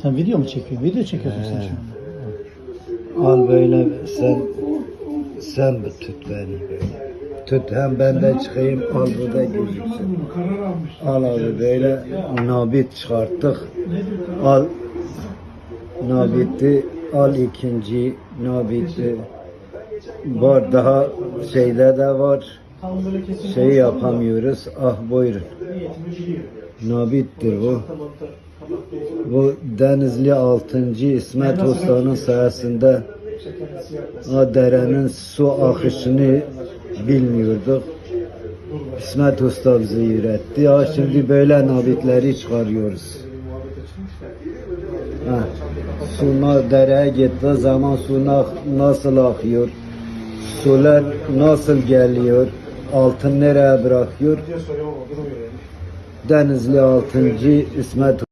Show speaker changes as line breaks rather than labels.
Sen video mu çekiyorsun? Video çekiyorsun sen şu anda.
Al böyle sen tut beni böyle. Tut hem ben de çıkayım al burada gözüksün. Al abi böyle nabit çıkarttık. Al nabiti al ikinci nabiti. Var daha şeyde de var. Şey yapamıyoruz. Ah buyurun. Nabittir bu. Bu Denizli 6. İsmet Usta'nın sayesinde o derenin su akışını bilmiyorduk. İsmet Usta bizi öğretti. Ya şimdi böyle nabitleri çıkarıyoruz. Suna dereye gittiği zaman su nasıl akıyor? Sular nasıl geliyor? Altın nereye bırakıyor? Denizli 6. İsmet